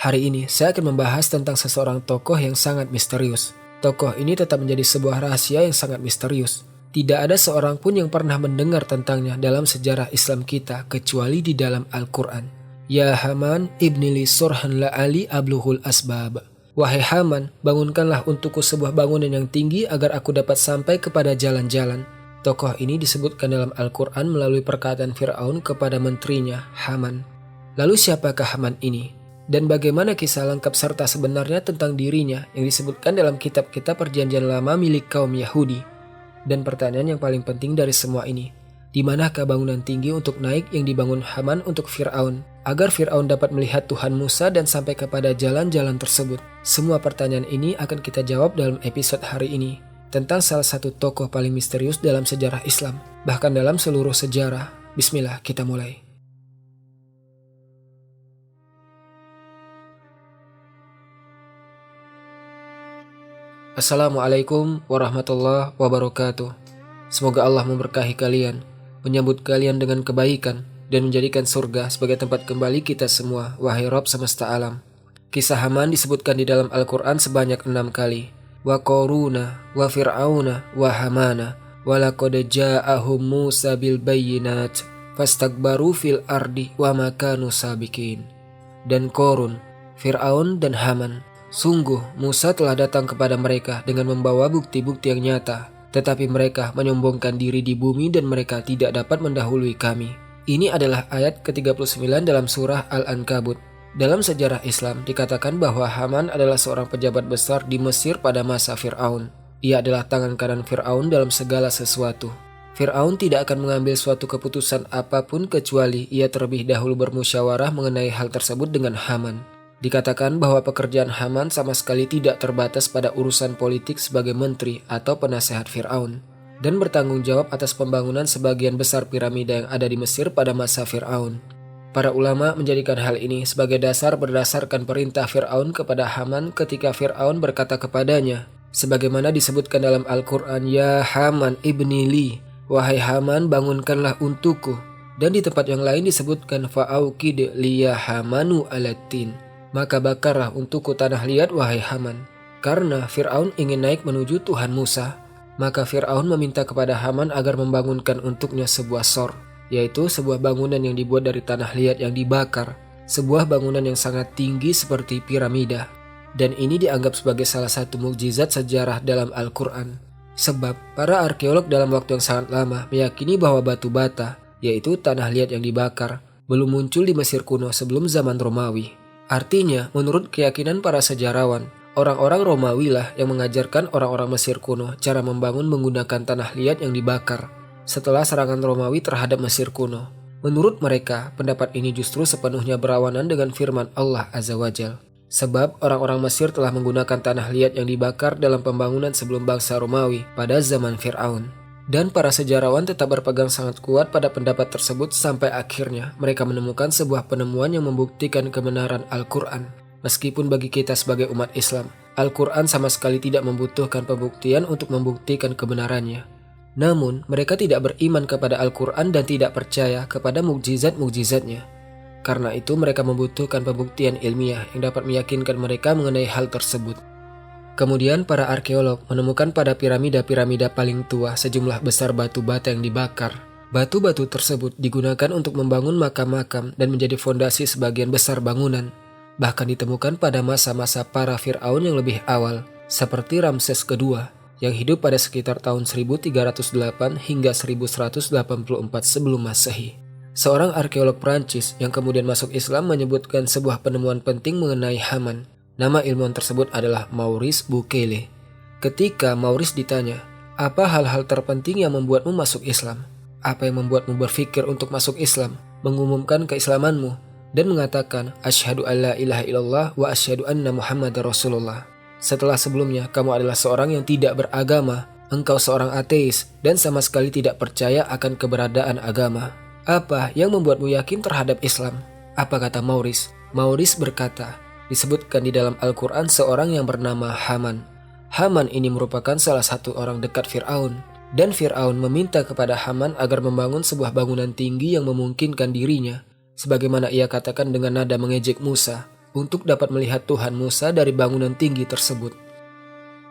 Hari ini saya akan membahas tentang seseorang tokoh yang sangat misterius. Tokoh ini tetap menjadi sebuah rahasia yang sangat misterius. Tidak ada seorang pun yang pernah mendengar tentangnya dalam sejarah Islam kita kecuali di dalam Al-Quran. Ya Haman ibni li surhan la ali abluhul asbab. Wahai Haman, bangunkanlah untukku sebuah bangunan yang tinggi agar aku dapat sampai kepada jalan-jalan. Tokoh ini disebutkan dalam Al-Quran melalui perkataan Fir'aun kepada menterinya, Haman. Lalu siapakah Haman ini? Dan bagaimana kisah lengkap serta sebenarnya tentang dirinya yang disebutkan dalam kitab-kitab perjanjian lama milik kaum Yahudi? Dan pertanyaan yang paling penting dari semua ini, di manakah bangunan tinggi untuk naik yang dibangun Haman untuk Fir'aun, agar Fir'aun dapat melihat Tuhan Musa dan sampai kepada jalan-jalan tersebut? Semua pertanyaan ini akan kita jawab dalam episode hari ini, tentang salah satu tokoh paling misterius dalam sejarah Islam, bahkan dalam seluruh sejarah. Bismillah, kita mulai. Assalamualaikum warahmatullahi wabarakatuh. Semoga Allah memberkahi kalian, menyambut kalian dengan kebaikan, dan menjadikan surga sebagai tempat kembali kita semua, wahai Rabb semesta alam. Kisah Haman disebutkan di dalam Al-Quran sebanyak 6 kali. Wa Qaruna, wa Fir'auna, wa Hamana, wa laqad ja'ahum Musa bil bayyinat, fastakbaru fil ardi wa makanu sabikin. Dan Qarun, Fir'aun dan Haman. Sungguh, Musa telah datang kepada mereka dengan membawa bukti-bukti yang nyata, tetapi mereka menyombongkan diri di bumi dan mereka tidak dapat mendahului kami. Ini adalah ayat ke-39 dalam surah Al-Ankabut. Dalam sejarah Islam dikatakan bahwa Haman adalah seorang pejabat besar di Mesir pada masa Fir'aun. Ia adalah tangan kanan Fir'aun dalam segala sesuatu. Fir'aun tidak akan mengambil suatu keputusan apapun kecuali ia terlebih dahulu bermusyawarah mengenai hal tersebut dengan Haman. Dikatakan bahwa pekerjaan Haman sama sekali tidak terbatas pada urusan politik sebagai menteri atau penasehat Fir'aun, dan bertanggung jawab atas pembangunan sebagian besar piramida yang ada di Mesir pada masa Fir'aun. Para ulama menjadikan hal ini sebagai dasar berdasarkan perintah Fir'aun kepada Haman ketika Fir'aun berkata kepadanya, sebagaimana disebutkan dalam Al-Quran, Ya Haman ibni li, wahai Haman bangunkanlah untukku. Dan di tempat yang lain disebutkan, Fa'aukid liya Hamanu alatin, maka bakarlah untukku tanah liat wahai Haman. Karena Fir'aun ingin naik menuju Tuhan Musa, maka Fir'aun meminta kepada Haman agar membangunkan untuknya sebuah sor, yaitu sebuah bangunan yang dibuat dari tanah liat yang dibakar, sebuah bangunan yang sangat tinggi seperti piramida. Dan ini dianggap sebagai salah satu mukjizat sejarah dalam Al-Quran. Sebab para arkeolog dalam waktu yang sangat lama meyakini bahwa batu bata, yaitu tanah liat yang dibakar, belum muncul di Mesir kuno sebelum zaman Romawi. Artinya, menurut keyakinan para sejarawan, orang-orang Romawi lah yang mengajarkan orang-orang Mesir kuno cara membangun menggunakan tanah liat yang dibakar setelah serangan Romawi terhadap Mesir kuno. Menurut mereka, pendapat ini justru sepenuhnya berlawanan dengan firman Allah Azza wa Jalla. Sebab orang-orang Mesir telah menggunakan tanah liat yang dibakar dalam pembangunan sebelum bangsa Romawi pada zaman Fir'aun. Dan para sejarawan tetap berpegang sangat kuat pada pendapat tersebut sampai akhirnya mereka menemukan sebuah penemuan yang membuktikan kebenaran Al-Quran. Meskipun bagi kita sebagai umat Islam, Al-Quran sama sekali tidak membutuhkan pembuktian untuk membuktikan kebenarannya. Namun, mereka tidak beriman kepada Al-Quran dan tidak percaya kepada mukjizat-mukjizatnya. Karena itu mereka membutuhkan pembuktian ilmiah yang dapat meyakinkan mereka mengenai hal tersebut. Kemudian para arkeolog menemukan pada piramida-piramida paling tua sejumlah besar batu bata yang dibakar. Batu-batu tersebut digunakan untuk membangun makam-makam dan menjadi fondasi sebagian besar bangunan. Bahkan ditemukan pada masa-masa para Fir'aun yang lebih awal, seperti Ramses II, yang hidup pada sekitar tahun 1308 hingga 1184 sebelum Masehi. Seorang arkeolog Prancis yang kemudian masuk Islam menyebutkan sebuah penemuan penting mengenai Haman. Nama ilmuwan tersebut adalah Maurice Bucaille. Ketika Maurice ditanya, apa hal-hal terpenting yang membuatmu masuk Islam? Apa yang membuatmu berpikir untuk masuk Islam, mengumumkan keislamanmu, dan mengatakan, Asyhadu an la ilaha illallah wa asyhadu anna Muhammadar Rasulullah. Setelah sebelumnya kamu adalah seorang yang tidak beragama, engkau seorang ateis, dan sama sekali tidak percaya akan keberadaan agama. Apa yang membuatmu yakin terhadap Islam? Apa kata Maurice? Maurice berkata, disebutkan di dalam Al-Quran seorang yang bernama Haman. Haman ini merupakan salah satu orang dekat Fir'aun. Dan Fir'aun meminta kepada Haman agar membangun sebuah bangunan tinggi yang memungkinkan dirinya. Sebagaimana ia katakan dengan nada mengejek Musa, untuk dapat melihat Tuhan Musa dari bangunan tinggi tersebut.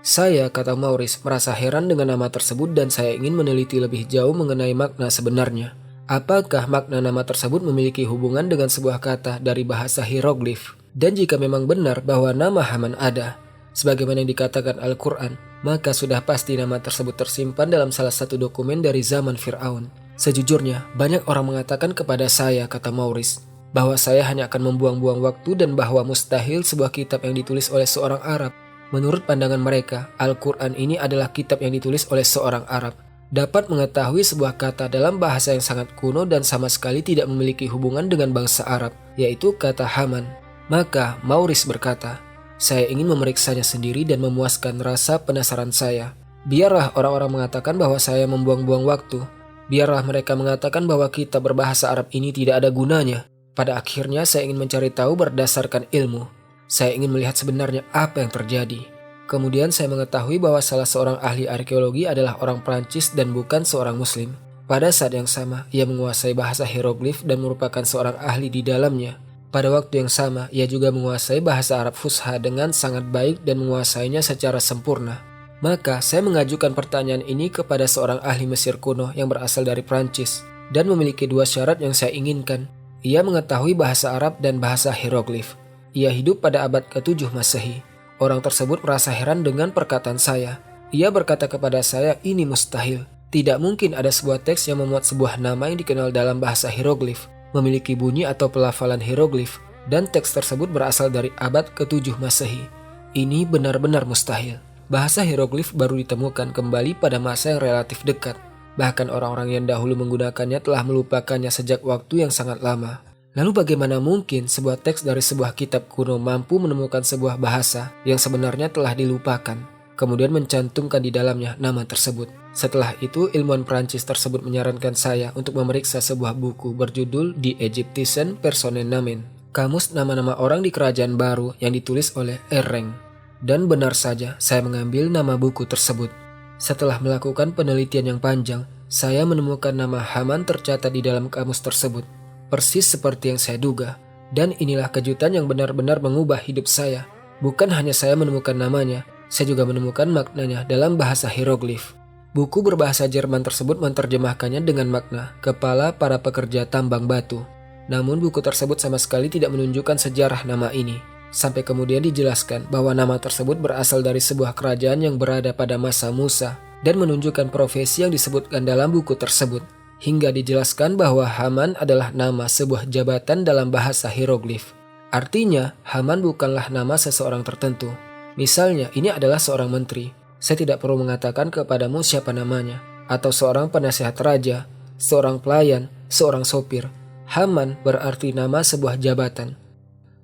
Saya, kata Maurice, merasa heran dengan nama tersebut dan saya ingin meneliti lebih jauh mengenai makna sebenarnya. Apakah makna nama tersebut memiliki hubungan dengan sebuah kata dari bahasa hieroglif? Dan jika memang benar bahwa nama Haman ada, sebagaimana yang dikatakan Al-Quran, maka sudah pasti nama tersebut tersimpan dalam salah satu dokumen dari zaman Fir'aun. Sejujurnya, banyak orang mengatakan kepada saya, kata Maurice, bahwa saya hanya akan membuang-buang waktu dan bahwa mustahil sebuah kitab yang ditulis oleh seorang Arab. Menurut pandangan mereka, Al-Quran ini adalah kitab yang ditulis oleh seorang Arab. Dapat mengetahui sebuah kata dalam bahasa yang sangat kuno dan sama sekali tidak memiliki hubungan dengan bangsa Arab, yaitu kata Haman. Maka Maurice berkata, saya ingin memeriksanya sendiri dan memuaskan rasa penasaran saya. Biarlah orang-orang mengatakan bahwa saya membuang-buang waktu. Biarlah mereka mengatakan bahwa kitab berbahasa Arab ini tidak ada gunanya. Pada akhirnya saya ingin mencari tahu berdasarkan ilmu. Saya ingin melihat sebenarnya apa yang terjadi. Kemudian saya mengetahui bahwa salah seorang ahli arkeologi adalah orang Prancis dan bukan seorang Muslim. Pada saat yang sama, ia menguasai bahasa hieroglif dan merupakan seorang ahli di dalamnya. Pada waktu yang sama, ia juga menguasai bahasa Arab Fusha dengan sangat baik dan menguasainya secara sempurna. Maka saya mengajukan pertanyaan ini kepada seorang ahli Mesir kuno yang berasal dari Prancis dan memiliki dua syarat yang saya inginkan. Ia mengetahui bahasa Arab dan bahasa hieroglif. Ia hidup pada abad ke-7 Masehi. Orang tersebut merasa heran dengan perkataan saya. Ia berkata kepada saya, ini mustahil. Tidak mungkin ada sebuah teks yang memuat sebuah nama yang dikenal dalam bahasa hieroglif, memiliki bunyi atau pelafalan hieroglif, dan teks tersebut berasal dari abad ke-7 Masehi. Ini benar-benar mustahil. Bahasa hieroglif baru ditemukan kembali pada masa yang relatif dekat. Bahkan orang-orang yang dahulu menggunakannya telah melupakannya sejak waktu yang sangat lama. Lalu bagaimana mungkin sebuah teks dari sebuah kitab kuno mampu menemukan sebuah bahasa yang sebenarnya telah dilupakan, kemudian mencantumkan di dalamnya nama tersebut? Setelah itu, ilmuwan Prancis tersebut menyarankan saya untuk memeriksa sebuah buku berjudul The Egyptian Persone Namen, kamus nama-nama orang di kerajaan baru yang ditulis oleh Erreng. Dan benar saja, saya mengambil nama buku tersebut. Setelah melakukan penelitian yang panjang, saya menemukan nama Haman tercatat di dalam kamus tersebut. Persis seperti yang saya duga. Dan inilah kejutan yang benar-benar mengubah hidup saya. Bukan hanya saya menemukan namanya, saya juga menemukan maknanya dalam bahasa hieroglif. Buku berbahasa Jerman tersebut menerjemahkannya dengan makna kepala para pekerja tambang batu. Namun buku tersebut sama sekali tidak menunjukkan sejarah nama ini. Sampai kemudian dijelaskan bahwa nama tersebut berasal dari sebuah kerajaan yang berada pada masa Musa dan menunjukkan profesi yang disebutkan dalam buku tersebut. Hingga dijelaskan bahwa Haman adalah nama sebuah jabatan dalam bahasa hieroglif. Artinya, Haman bukanlah nama seseorang tertentu. Misalnya, ini adalah seorang menteri. Saya tidak perlu mengatakan kepadamu siapa namanya, atau seorang penasehat raja, seorang pelayan, seorang sopir. Haman berarti nama sebuah jabatan,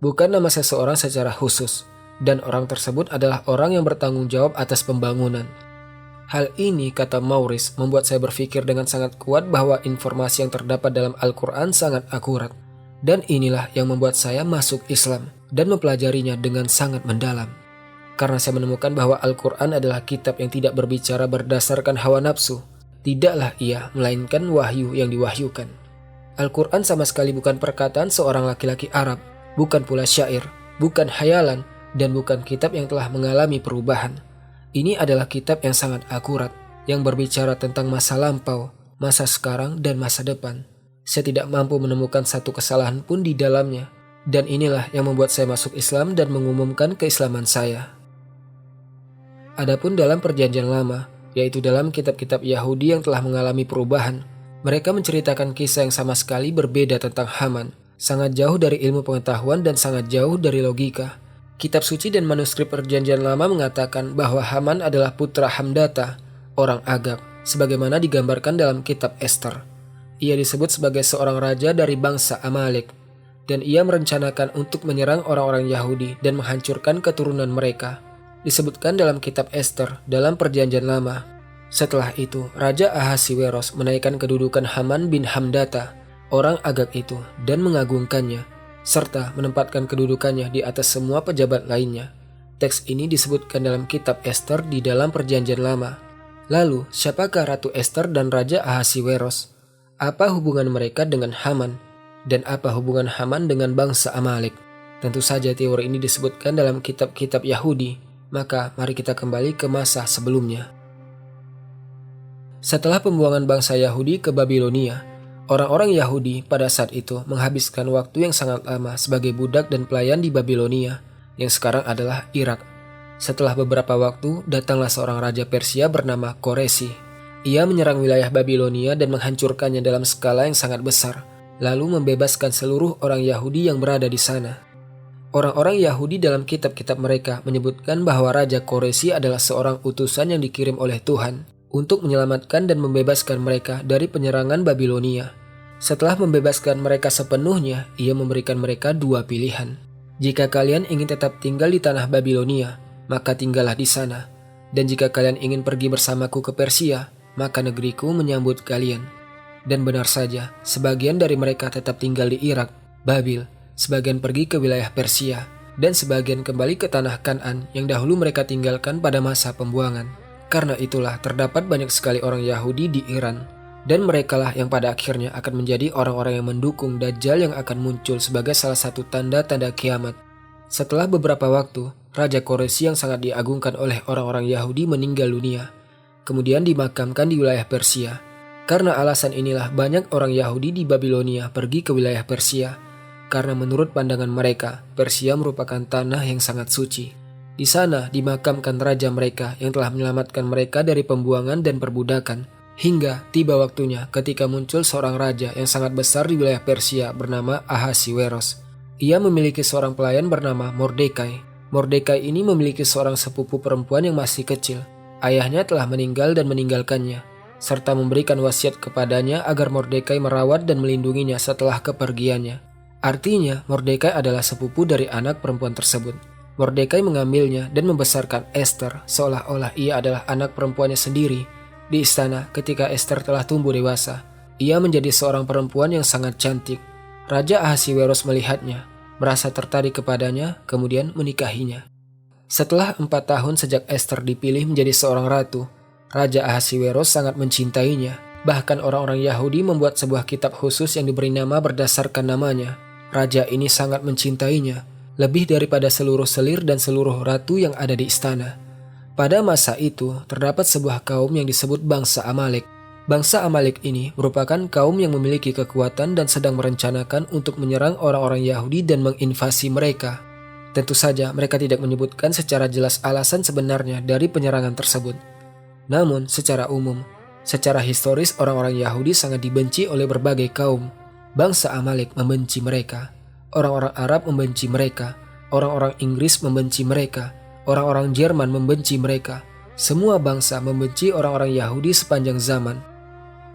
bukan nama seseorang secara khusus, dan orang tersebut adalah orang yang bertanggung jawab atas pembangunan. Hal ini, kata Maurice, membuat saya berpikir dengan sangat kuat bahwa informasi yang terdapat dalam Al-Quran sangat akurat. Dan inilah yang membuat saya masuk Islam dan mempelajarinya dengan sangat mendalam. Karena saya menemukan bahwa Al-Quran adalah kitab yang tidak berbicara berdasarkan hawa nafsu. Tidaklah ia, melainkan wahyu yang diwahyukan. Al-Quran sama sekali bukan perkataan seorang laki-laki Arab, bukan pula syair, bukan hayalan, dan bukan kitab yang telah mengalami perubahan. Ini adalah kitab yang sangat akurat, yang berbicara tentang masa lampau, masa sekarang, dan masa depan. Saya tidak mampu menemukan satu kesalahan pun di dalamnya, dan inilah yang membuat saya masuk Islam dan mengumumkan keislaman saya. Adapun dalam Perjanjian Lama, yaitu dalam kitab-kitab Yahudi yang telah mengalami perubahan, mereka menceritakan kisah yang sama sekali berbeda tentang Haman, sangat jauh dari ilmu pengetahuan dan sangat jauh dari logika. Kitab suci dan manuskrip Perjanjian Lama mengatakan bahwa Haman adalah putra Hamdata, orang Agag, sebagaimana digambarkan dalam kitab Ester. Ia disebut sebagai seorang raja dari bangsa Amalek, dan ia merencanakan untuk menyerang orang-orang Yahudi dan menghancurkan keturunan mereka. Disebutkan dalam kitab Ester dalam Perjanjian Lama. Setelah itu, Raja Ahasiweros menaikkan kedudukan Haman bin Hamdata, orang Agag itu, dan mengagungkannya, serta menempatkan kedudukannya di atas semua pejabat lainnya. Teks ini disebutkan dalam kitab Ester di dalam Perjanjian Lama. Lalu, siapakah Ratu Ester dan Raja Ahasiweros? Apa hubungan mereka dengan Haman? Dan apa hubungan Haman dengan bangsa Amalek? Tentu saja teori ini disebutkan dalam kitab-kitab Yahudi, maka mari kita kembali ke masa sebelumnya. Setelah pembuangan bangsa Yahudi ke Babilonia, orang-orang Yahudi pada saat itu menghabiskan waktu yang sangat lama sebagai budak dan pelayan di Babilonia, yang sekarang adalah Irak. Setelah beberapa waktu, datanglah seorang raja Persia bernama Koresi. Ia menyerang wilayah Babilonia dan menghancurkannya dalam skala yang sangat besar, lalu membebaskan seluruh orang Yahudi yang berada di sana. Orang-orang Yahudi dalam kitab-kitab mereka menyebutkan bahwa Raja Koresi adalah seorang utusan yang dikirim oleh Tuhan untuk menyelamatkan dan membebaskan mereka dari penyerangan Babilonia. Setelah membebaskan mereka sepenuhnya, ia memberikan mereka dua pilihan. Jika kalian ingin tetap tinggal di tanah Babilonia, maka tinggallah di sana. Dan jika kalian ingin pergi bersamaku ke Persia, maka negeriku menyambut kalian. Dan benar saja, sebagian dari mereka tetap tinggal di Irak, Babil, sebagian pergi ke wilayah Persia, dan sebagian kembali ke tanah Kan'an yang dahulu mereka tinggalkan pada masa pembuangan. Karena itulah terdapat banyak sekali orang Yahudi di Iran, dan merekalah yang pada akhirnya akan menjadi orang-orang yang mendukung Dajjal yang akan muncul sebagai salah satu tanda-tanda kiamat. Setelah beberapa waktu, Raja Koresi yang sangat diagungkan oleh orang-orang Yahudi meninggal dunia, kemudian dimakamkan di wilayah Persia. Karena alasan inilah banyak orang Yahudi di Babilonia pergi ke wilayah Persia, karena menurut pandangan mereka, Persia merupakan tanah yang sangat suci. Di sana dimakamkan raja mereka yang telah menyelamatkan mereka dari pembuangan dan perbudakan, hingga tiba waktunya ketika muncul seorang raja yang sangat besar di wilayah Persia bernama Ahasiweros. Ia memiliki seorang pelayan bernama Mordekai. Mordekai ini memiliki seorang sepupu perempuan yang masih kecil. Ayahnya telah meninggal dan meninggalkannya, serta memberikan wasiat kepadanya agar Mordekai merawat dan melindunginya setelah kepergiannya. Artinya, Mordekai adalah sepupu dari anak perempuan tersebut. Mordekai mengambilnya dan membesarkan Esther seolah-olah ia adalah anak perempuannya sendiri. Di istana, ketika Esther telah tumbuh dewasa, ia menjadi seorang perempuan yang sangat cantik. Raja Ahasiweros melihatnya, merasa tertarik kepadanya, kemudian menikahinya. Setelah 4 tahun sejak Esther dipilih menjadi seorang ratu, Raja Ahasiweros sangat mencintainya. Bahkan orang-orang Yahudi membuat sebuah kitab khusus yang diberi nama berdasarkan namanya. Raja ini sangat mencintainya, lebih daripada seluruh selir dan seluruh ratu yang ada di istana. Pada masa itu, terdapat sebuah kaum yang disebut bangsa Amalek. Bangsa Amalek ini merupakan kaum yang memiliki kekuatan dan sedang merencanakan untuk menyerang orang-orang Yahudi dan menginvasi mereka. Tentu saja mereka tidak menyebutkan secara jelas alasan sebenarnya dari penyerangan tersebut. Namun, secara umum, secara historis orang-orang Yahudi sangat dibenci oleh berbagai kaum. Bangsa Amalek membenci mereka. Orang-orang Arab membenci mereka, orang-orang Inggris membenci mereka, orang-orang Jerman membenci mereka. Semua bangsa membenci orang-orang Yahudi sepanjang zaman.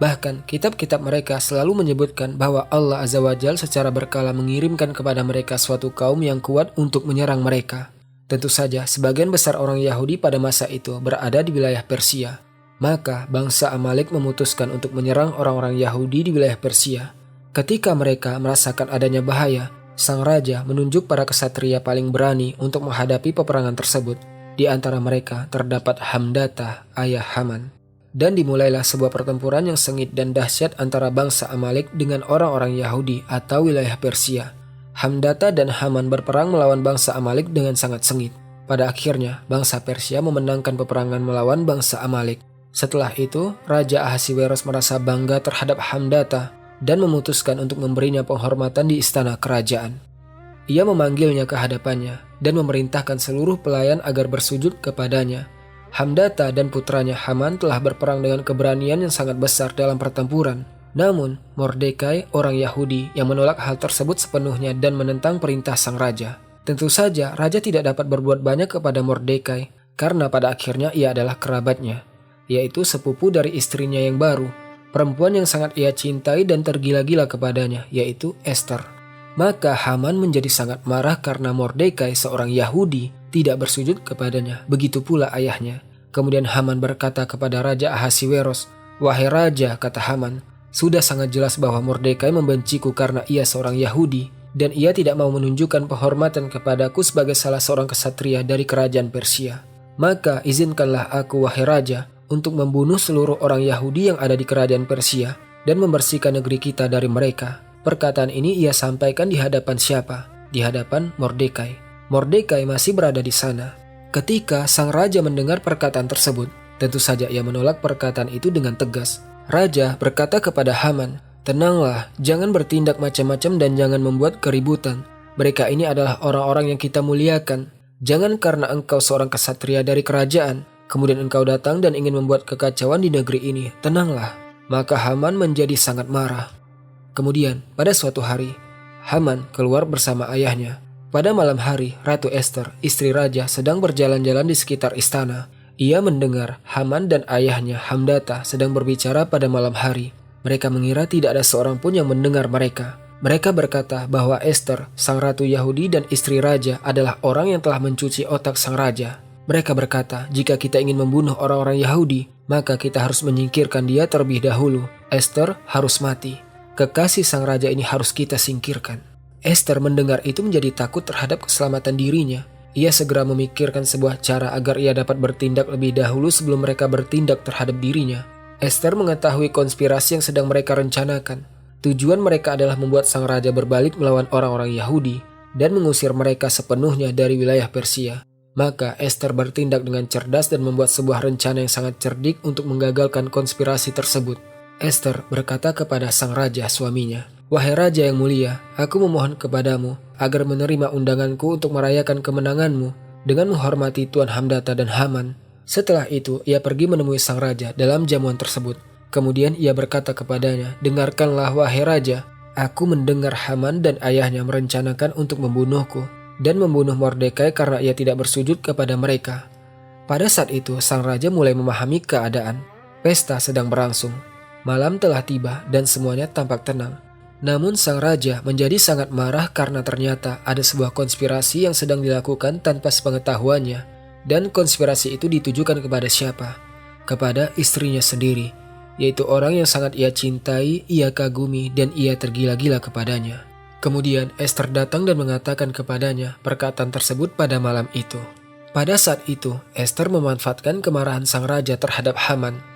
Bahkan kitab-kitab mereka selalu menyebutkan bahwa Allah Azza wa Jalla secara berkala mengirimkan kepada mereka suatu kaum yang kuat untuk menyerang mereka. Tentu saja sebagian besar orang Yahudi pada masa itu berada di wilayah Persia. Maka bangsa Amalek memutuskan untuk menyerang orang-orang Yahudi di wilayah Persia. Ketika mereka merasakan adanya bahaya, sang raja menunjuk para kesatria paling berani untuk menghadapi peperangan tersebut. Di antara mereka terdapat Hamdata, ayah Haman. Dan dimulailah sebuah pertempuran yang sengit dan dahsyat antara bangsa Amalek dengan orang-orang Yahudi atau wilayah Persia. Hamdata dan Haman berperang melawan bangsa Amalek dengan sangat sengit. Pada akhirnya, bangsa Persia memenangkan peperangan melawan bangsa Amalek. Setelah itu, Raja Ahasiweros merasa bangga terhadap Hamdata dan memutuskan untuk memberinya penghormatan di istana kerajaan. Ia memanggilnya ke hadapannya dan memerintahkan seluruh pelayan agar bersujud kepadanya. Hamdata dan putranya Haman telah berperang dengan keberanian yang sangat besar dalam pertempuran. Namun, Mordekai, orang Yahudi yang menolak hal tersebut sepenuhnya dan menentang perintah sang raja. Tentu saja, raja tidak dapat berbuat banyak kepada Mordekai karena pada akhirnya ia adalah kerabatnya, yaitu sepupu dari istrinya yang baru, perempuan yang sangat ia cintai dan tergila-gila kepadanya, yaitu Esther. Maka Haman menjadi sangat marah karena Mordekai, seorang Yahudi, tidak bersujud kepadanya, begitu pula ayahnya. Kemudian Haman berkata kepada Raja Ahasiweros, "Wahai Raja," kata Haman, "sudah sangat jelas bahwa Mordekai membenciku karena ia seorang Yahudi, dan ia tidak mau menunjukkan penghormatan kepadaku sebagai salah seorang kesatria dari kerajaan Persia. Maka izinkanlah aku, wahai Raja, untuk membunuh seluruh orang Yahudi yang ada di kerajaan Persia dan membersihkan negeri kita dari mereka." Perkataan ini ia sampaikan di hadapan siapa? di hadapan Mordekai. Mordekai masih berada di sana. Ketika sang raja mendengar perkataan tersebut, tentu saja ia menolak perkataan itu dengan tegas. Raja berkata kepada Haman, "Tenanglah, jangan bertindak macam-macam dan jangan membuat keributan. Mereka ini adalah orang-orang yang kita muliakan. Jangan karena engkau seorang kesatria dari kerajaan, kemudian engkau datang dan ingin membuat kekacauan di negeri ini. Tenanglah." Maka Haman menjadi sangat marah. Kemudian pada suatu hari, Haman keluar bersama ayahnya. Pada malam hari, Ratu Ester, istri raja, sedang berjalan-jalan di sekitar istana. Ia mendengar Haman dan ayahnya Hamdata sedang berbicara pada malam hari. Mereka mengira tidak ada seorang pun yang mendengar mereka. Mereka berkata bahwa Ester, sang ratu Yahudi dan istri raja adalah orang yang telah mencuci otak sang raja. Mereka berkata, jika kita ingin membunuh orang-orang Yahudi, maka kita harus menyingkirkan dia terlebih dahulu. Ester harus mati. Kekasih sang raja ini harus kita singkirkan. Ester mendengar itu menjadi takut terhadap keselamatan dirinya. Ia segera memikirkan sebuah cara agar ia dapat bertindak lebih dahulu sebelum mereka bertindak terhadap dirinya. Ester mengetahui konspirasi yang sedang mereka rencanakan. Tujuan mereka adalah membuat sang raja berbalik melawan orang-orang Yahudi dan mengusir mereka sepenuhnya dari wilayah Persia. Maka Ester bertindak dengan cerdas dan membuat sebuah rencana yang sangat cerdik untuk menggagalkan konspirasi tersebut. Ester berkata kepada sang raja suaminya, "Wahai raja yang mulia, aku memohon kepadamu agar menerima undanganku untuk merayakan kemenanganmu dengan menghormati Tuan Hamdata dan Haman." Setelah itu, ia pergi menemui sang raja dalam jamuan tersebut. Kemudian ia berkata kepadanya, "Dengarkanlah wahai raja, aku mendengar Haman dan ayahnya merencanakan untuk membunuhku dan membunuh Mordekai karena ia tidak bersujud kepada mereka." Pada saat itu, sang raja mulai memahami keadaan. Pesta sedang berlangsung. Malam telah tiba dan semuanya tampak tenang. Namun sang raja menjadi sangat marah karena ternyata ada sebuah konspirasi yang sedang dilakukan tanpa sepengetahuannya. Dan konspirasi itu ditujukan kepada siapa? Kepada istrinya sendiri, yaitu orang yang sangat ia cintai, ia kagumi, dan ia tergila-gila kepadanya. Kemudian Ester datang dan mengatakan kepadanya perkataan tersebut pada malam itu. Pada saat itu, Ester memanfaatkan kemarahan sang raja terhadap Haman.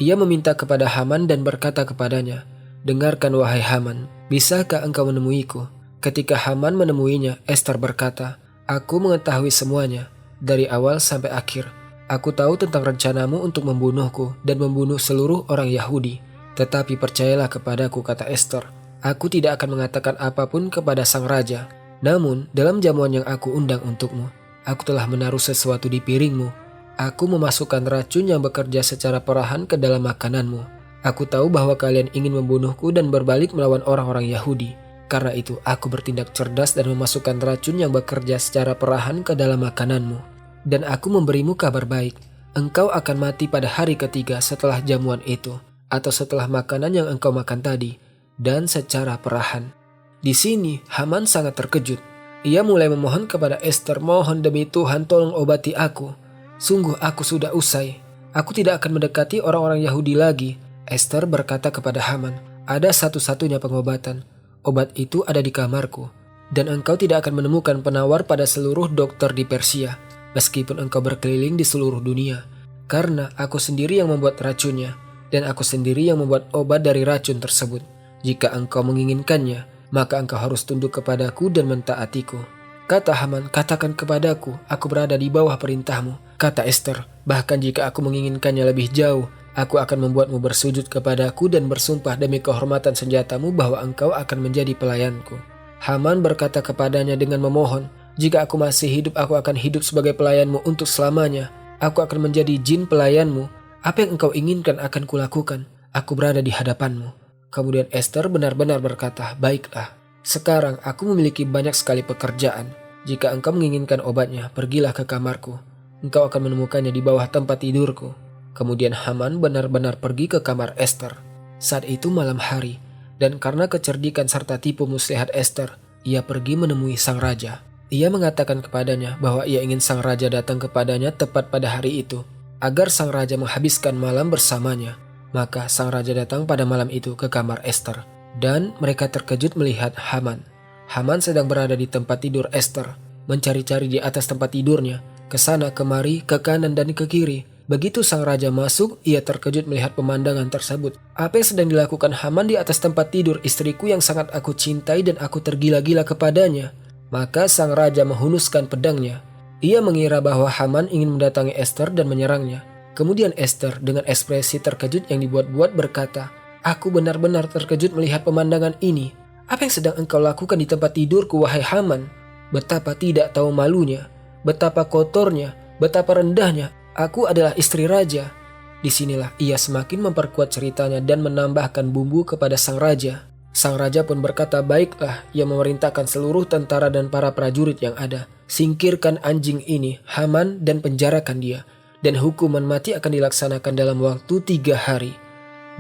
Ia meminta kepada Haman dan berkata kepadanya, "Dengarkan wahai Haman, bisakah engkau menemuiku?" Ketika Haman menemuinya, Ester berkata, "Aku mengetahui semuanya, dari awal sampai akhir. Aku tahu tentang rencanamu untuk membunuhku dan membunuh seluruh orang Yahudi. Tetapi percayalah kepadaku," kata Ester, "aku tidak akan mengatakan apapun kepada sang raja. Namun, dalam jamuan yang aku undang untukmu, aku telah menaruh sesuatu di piringmu. Aku memasukkan racun yang bekerja secara perlahan ke dalam makananmu. Aku tahu bahwa kalian ingin membunuhku dan berbalik melawan orang-orang Yahudi. Karena itu, aku bertindak cerdas dan memasukkan racun yang bekerja secara perlahan ke dalam makananmu. Dan aku memberimu kabar baik. Engkau akan mati pada hari ketiga setelah jamuan itu, atau setelah makanan yang engkau makan tadi, dan secara perlahan." Di sini, Haman sangat terkejut. Ia mulai memohon kepada Ester, "Mohon demi Tuhan, tolong obati aku. Sungguh aku sudah usai. Aku tidak akan mendekati orang-orang Yahudi lagi." Ester berkata kepada Haman, "Ada satu-satunya pengobatan. Obat itu ada di kamarku. Dan engkau tidak akan menemukan penawar pada seluruh dokter di Persia, meskipun engkau berkeliling di seluruh dunia. Karena aku sendiri yang membuat racunnya, dan aku sendiri yang membuat obat dari racun tersebut. Jika engkau menginginkannya, maka engkau harus tunduk kepadaku dan mentaatiku." Kata Haman, "Katakan kepadaku, aku berada di bawah perintahmu." Kata Ester, "Bahkan jika aku menginginkannya lebih jauh, aku akan membuatmu bersujud kepadaku dan bersumpah demi kehormatan senjatamu bahwa engkau akan menjadi pelayanku." Haman berkata kepadanya dengan memohon, "Jika aku masih hidup, aku akan hidup sebagai pelayanmu untuk selamanya. Aku akan menjadi jin pelayanmu. Apa yang engkau inginkan akan kulakukan. Aku berada di hadapanmu." Kemudian Ester benar-benar berkata, "Baiklah, sekarang aku memiliki banyak sekali pekerjaan. Jika engkau menginginkan obatnya, pergilah ke kamarku. Engkau akan menemukannya di bawah tempat tidurku." Kemudian Haman benar-benar pergi ke kamar Ester. Saat itu malam hari, dan karena kecerdikan serta tipu muslihat Ester, ia pergi menemui sang raja. Ia mengatakan kepadanya bahwa ia ingin sang raja datang kepadanya tepat pada hari itu, agar sang raja menghabiskan malam bersamanya. Maka sang raja datang pada malam itu ke kamar Ester, dan mereka terkejut melihat Haman. Haman sedang berada di tempat tidur Ester, mencari-cari di atas tempat tidurnya, ke sana kemari, ke kanan dan ke kiri. Begitu sang raja masuk, ia terkejut melihat pemandangan tersebut. Apa yang sedang dilakukan Haman di atas tempat tidur istriku yang sangat aku cintai dan aku tergila-gila kepadanya? Maka sang raja menghunuskan pedangnya. Ia mengira bahwa Haman ingin mendatangi Ester dan menyerangnya. Kemudian Ester dengan ekspresi terkejut yang dibuat-buat berkata, "Aku benar-benar terkejut melihat pemandangan ini. Apa yang sedang engkau lakukan di tempat tidurku, wahai Haman? Betapa tidak tahu malunya, betapa kotornya, betapa rendahnya. Aku adalah istri raja." Disinilah ia semakin memperkuat ceritanya dan menambahkan bumbu kepada sang raja. Sang raja pun berkata, "Baiklah," ia memerintahkan seluruh tentara dan para prajurit yang ada. "Singkirkan anjing ini, Haman, dan penjarakan dia. Dan hukuman mati akan dilaksanakan dalam waktu 3 hari.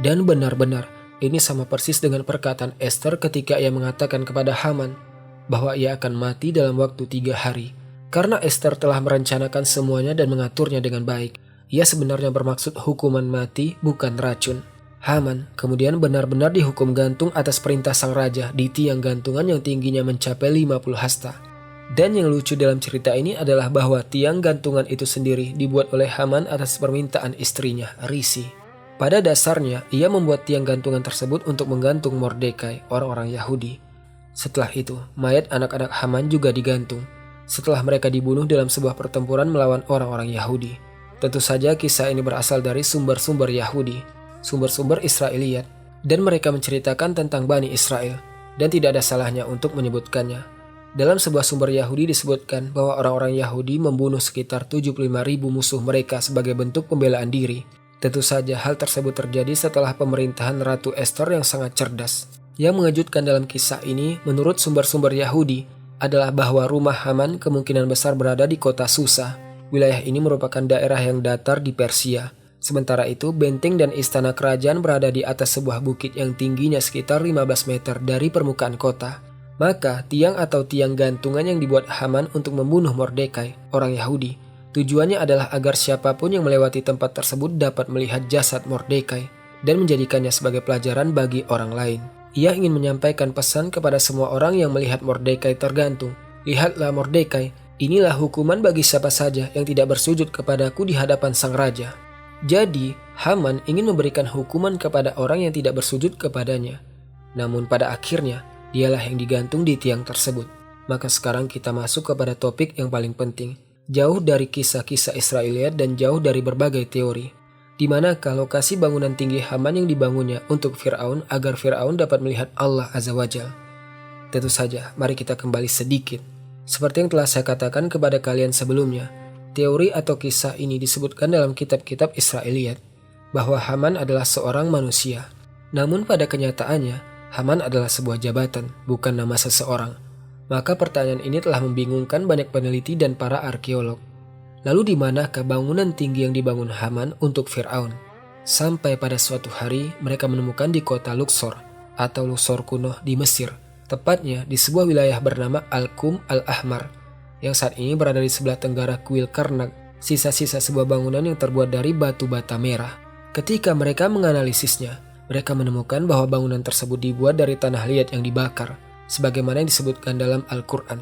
Dan benar-benar, ini sama persis dengan perkataan Ester ketika ia mengatakan kepada Haman bahwa ia akan mati dalam waktu 3 hari. Karena Ester telah merencanakan semuanya dan mengaturnya dengan baik. Ia sebenarnya bermaksud hukuman mati, bukan racun. Haman kemudian benar-benar dihukum gantung atas perintah sang raja di tiang gantungan yang tingginya mencapai 50 hasta. Dan yang lucu dalam cerita ini adalah bahwa tiang gantungan itu sendiri dibuat oleh Haman atas permintaan istrinya, Risi. Pada dasarnya, ia membuat tiang gantungan tersebut untuk menggantung Mordekai, orang-orang Yahudi. Setelah itu, mayat anak-anak Haman juga digantung, setelah mereka dibunuh dalam sebuah pertempuran melawan orang-orang Yahudi. Tentu saja kisah ini berasal dari sumber-sumber Yahudi, sumber-sumber Israiliyat, dan mereka menceritakan tentang Bani Israel, dan tidak ada salahnya untuk menyebutkannya. Dalam sebuah sumber Yahudi disebutkan bahwa orang-orang Yahudi membunuh sekitar 75.000 musuh mereka sebagai bentuk pembelaan diri. Tentu saja hal tersebut terjadi setelah pemerintahan Ratu Ester yang sangat cerdas. Yang mengejutkan dalam kisah ini, menurut sumber-sumber Yahudi, adalah bahwa rumah Haman kemungkinan besar berada di kota Susa. Wilayah ini merupakan daerah yang datar di Persia. Sementara itu, benteng dan istana kerajaan berada di atas sebuah bukit yang tingginya sekitar 15 meter dari permukaan kota. Maka, tiang atau tiang gantungan yang dibuat Haman untuk membunuh Mordekai, orang Yahudi, tujuannya adalah agar siapapun yang melewati tempat tersebut dapat melihat jasad Mordekai dan menjadikannya sebagai pelajaran bagi orang lain. Ia ingin menyampaikan pesan kepada semua orang yang melihat Mordekai tergantung. "Lihatlah Mordekai, inilah hukuman bagi siapa saja yang tidak bersujud kepadaku di hadapan sang raja." Jadi, Haman ingin memberikan hukuman kepada orang yang tidak bersujud kepadanya. Namun pada akhirnya, dialah yang digantung di tiang tersebut. Maka sekarang kita masuk kepada topik yang paling penting. Jauh dari kisah-kisah Israiliyat dan jauh dari berbagai teori. Di manakah lokasi bangunan tinggi Haman yang dibangunnya untuk Fir'aun agar Fir'aun dapat melihat Allah Azza wa Jalla? Tentu saja, mari kita kembali sedikit. Seperti yang telah saya katakan kepada kalian sebelumnya, teori atau kisah ini disebutkan dalam kitab-kitab Israiliyat bahwa Haman adalah seorang manusia. Namun pada kenyataannya, Haman adalah sebuah jabatan, bukan nama seseorang. Maka pertanyaan ini telah membingungkan banyak peneliti dan para arkeolog. Lalu di manakah bangunan tinggi yang dibangun Haman untuk Fir'aun? Sampai pada suatu hari mereka menemukan di kota Luxor atau Luxor kuno di Mesir, tepatnya di sebuah wilayah bernama Al-Qum Al-Ahmar, yang saat ini berada di sebelah tenggara kuil Karnak, sisa-sisa sebuah bangunan yang terbuat dari batu bata merah. Ketika mereka menganalisisnya, mereka menemukan bahwa bangunan tersebut dibuat dari tanah liat yang dibakar, sebagaimana yang disebutkan dalam Al-Quran.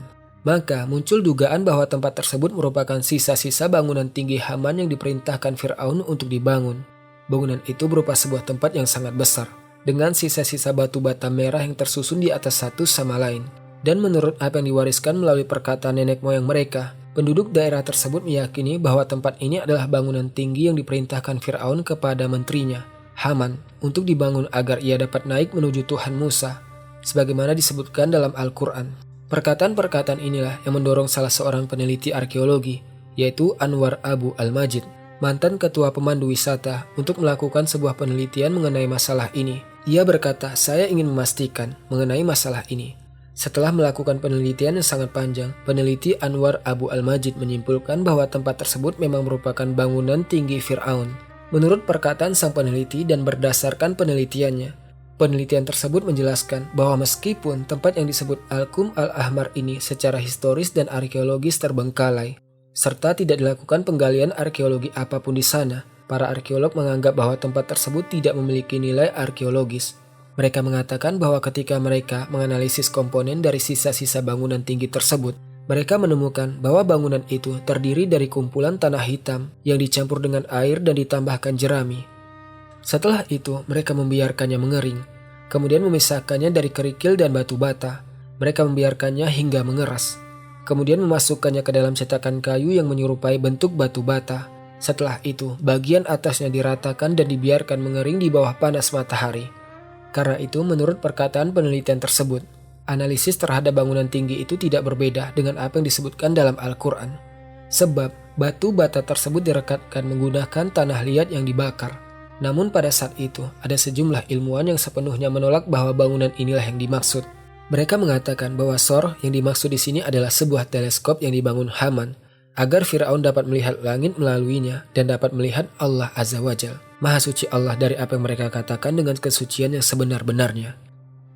Maka muncul dugaan bahwa tempat tersebut merupakan sisa-sisa bangunan tinggi Haman yang diperintahkan Fir'aun untuk dibangun. Bangunan itu berupa sebuah tempat yang sangat besar, dengan sisa-sisa batu bata merah yang tersusun di atas satu sama lain. Dan menurut apa yang diwariskan melalui perkataan nenek moyang mereka, penduduk daerah tersebut meyakini bahwa tempat ini adalah bangunan tinggi yang diperintahkan Fir'aun kepada menterinya, Haman, untuk dibangun agar ia dapat naik menuju Tuhan Musa, sebagaimana disebutkan dalam Al-Quran. Perkataan-perkataan inilah yang mendorong salah seorang peneliti arkeologi, yaitu Anwar Abu Al-Majid, mantan ketua pemandu wisata, untuk melakukan sebuah penelitian mengenai masalah ini. Ia berkata, "Saya ingin memastikan mengenai masalah ini." Setelah melakukan penelitian yang sangat panjang, peneliti Anwar Abu Al-Majid menyimpulkan bahwa tempat tersebut memang merupakan bangunan tinggi Fir'aun. Menurut perkataan sang peneliti dan berdasarkan penelitiannya, penelitian tersebut menjelaskan bahwa meskipun tempat yang disebut Al-Qum Al-Ahmar ini secara historis dan arkeologis terbengkalai, serta tidak dilakukan penggalian arkeologi apapun di sana, para arkeolog menganggap bahwa tempat tersebut tidak memiliki nilai arkeologis. Mereka mengatakan bahwa ketika mereka menganalisis komponen dari sisa-sisa bangunan tinggi tersebut, mereka menemukan bahwa bangunan itu terdiri dari kumpulan tanah hitam yang dicampur dengan air dan ditambahkan jerami. Setelah itu, mereka membiarkannya mengering, kemudian memisahkannya dari kerikil dan batu bata. Mereka membiarkannya hingga mengeras. Kemudian memasukkannya ke dalam cetakan kayu yang menyerupai bentuk batu bata. Setelah itu, bagian atasnya diratakan dan dibiarkan mengering di bawah panas matahari. Karena itu, menurut perkataan penelitian tersebut, analisis terhadap bangunan tinggi itu tidak berbeda dengan apa yang disebutkan dalam Al-Quran. Sebab, batu bata tersebut direkatkan menggunakan tanah liat yang dibakar. Namun pada saat itu, ada sejumlah ilmuwan yang sepenuhnya menolak bahwa bangunan inilah yang dimaksud. Mereka mengatakan bahwa Sor yang dimaksud di sini adalah sebuah teleskop yang dibangun Haman agar Fir'aun dapat melihat langit melaluinya dan dapat melihat Allah Azza wa Jalla. Maha suci Allah dari apa yang mereka katakan dengan kesucian yang sebenar-benarnya.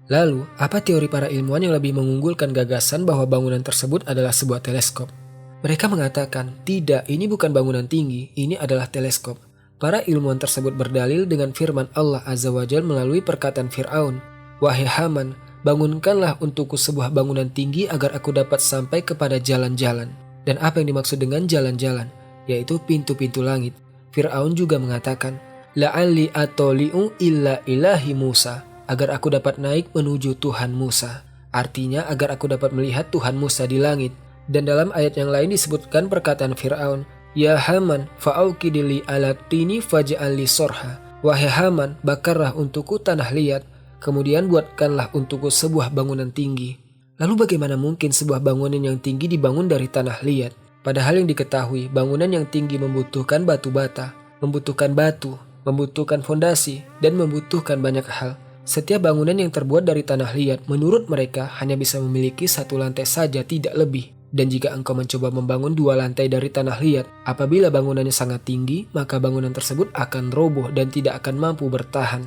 Lalu, apa teori para ilmuwan yang lebih mengunggulkan gagasan bahwa bangunan tersebut adalah sebuah teleskop? Mereka mengatakan, tidak, ini bukan bangunan tinggi, ini adalah teleskop. Para ilmuwan tersebut berdalil dengan firman Allah Azza wa Jalla melalui perkataan Fir'aun, "Wahai Haman, bangunkanlah untukku sebuah bangunan tinggi agar aku dapat sampai kepada jalan-jalan." Dan apa yang dimaksud dengan jalan-jalan? Yaitu pintu-pintu langit. Fir'aun juga mengatakan, "La'alli atoli'u illa ilahi Musa." Agar aku dapat naik menuju Tuhan Musa. Artinya agar aku dapat melihat Tuhan Musa di langit. Dan dalam ayat yang lain disebutkan perkataan Fir'aun, "Ya Haman, fa'aukidili ala tini faj'alli sorha." Wahai Haman, bakarlah untukku tanah liat. Kemudian buatkanlah untukku sebuah bangunan tinggi. Lalu bagaimana mungkin sebuah bangunan yang tinggi dibangun dari tanah liat? Padahal yang diketahui, bangunan yang tinggi membutuhkan batu bata, membutuhkan batu, membutuhkan fondasi, dan membutuhkan banyak hal. Setiap bangunan yang terbuat dari tanah liat, menurut mereka hanya bisa memiliki satu lantai saja, tidak lebih. Dan jika engkau mencoba membangun 2 lantai dari tanah liat, apabila bangunannya sangat tinggi, maka bangunan tersebut akan roboh dan tidak akan mampu bertahan.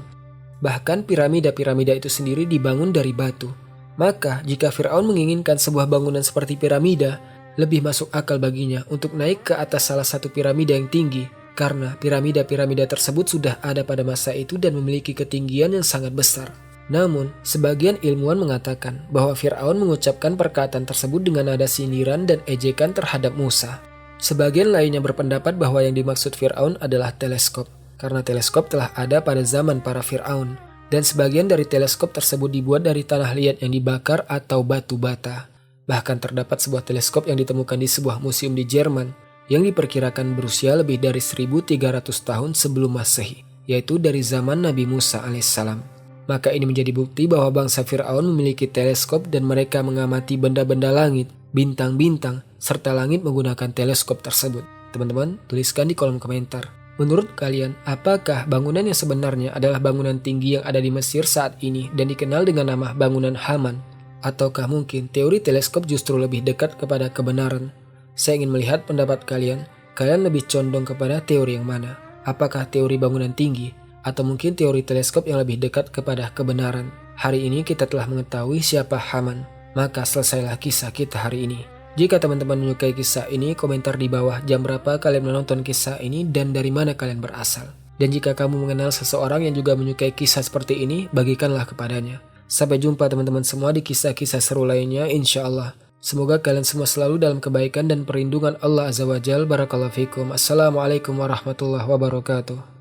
Bahkan piramida-piramida itu sendiri dibangun dari batu. Maka jika Fir'aun menginginkan sebuah bangunan seperti piramida, lebih masuk akal baginya untuk naik ke atas salah satu piramida yang tinggi. Karena piramida-piramida tersebut sudah ada pada masa itu dan memiliki ketinggian yang sangat besar. Namun, sebagian ilmuwan mengatakan bahwa Fir'aun mengucapkan perkataan tersebut dengan nada sindiran dan ejekan terhadap Musa. Sebagian lainnya berpendapat bahwa yang dimaksud Fir'aun adalah teleskop. Karena teleskop telah ada pada zaman para Fir'aun, dan sebagian dari teleskop tersebut dibuat dari tanah liat yang dibakar atau batu bata. Bahkan terdapat sebuah teleskop yang ditemukan di sebuah museum di Jerman, yang diperkirakan berusia lebih dari 1300 tahun sebelum Masehi, yaitu dari zaman Nabi Musa alaihissalam. Maka ini menjadi bukti bahwa bangsa Fir'aun memiliki teleskop dan mereka mengamati benda-benda langit, bintang-bintang, serta langit menggunakan teleskop tersebut. Teman-teman, tuliskan di kolom komentar. Menurut kalian, apakah bangunan yang sebenarnya adalah bangunan tinggi yang ada di Mesir saat ini dan dikenal dengan nama bangunan Haman? Ataukah mungkin teori teleskop justru lebih dekat kepada kebenaran? Saya ingin melihat pendapat kalian. Kalian lebih condong kepada teori yang mana? Apakah teori bangunan tinggi? Atau mungkin teori teleskop yang lebih dekat kepada kebenaran? Hari ini kita telah mengetahui siapa Haman. Maka selesailah kisah kita hari ini. Jika teman-teman menyukai kisah ini, komentar di bawah jam berapa kalian menonton kisah ini dan dari mana kalian berasal. Dan jika kamu mengenal seseorang yang juga menyukai kisah seperti ini, bagikanlah kepadanya. Sampai jumpa teman-teman semua di kisah-kisah seru lainnya, insya Allah. Semoga kalian semua selalu dalam kebaikan dan perlindungan Allah Azza wa Jalla. Barakallahu fikum. Assalamualaikum warahmatullahi wabarakatuh.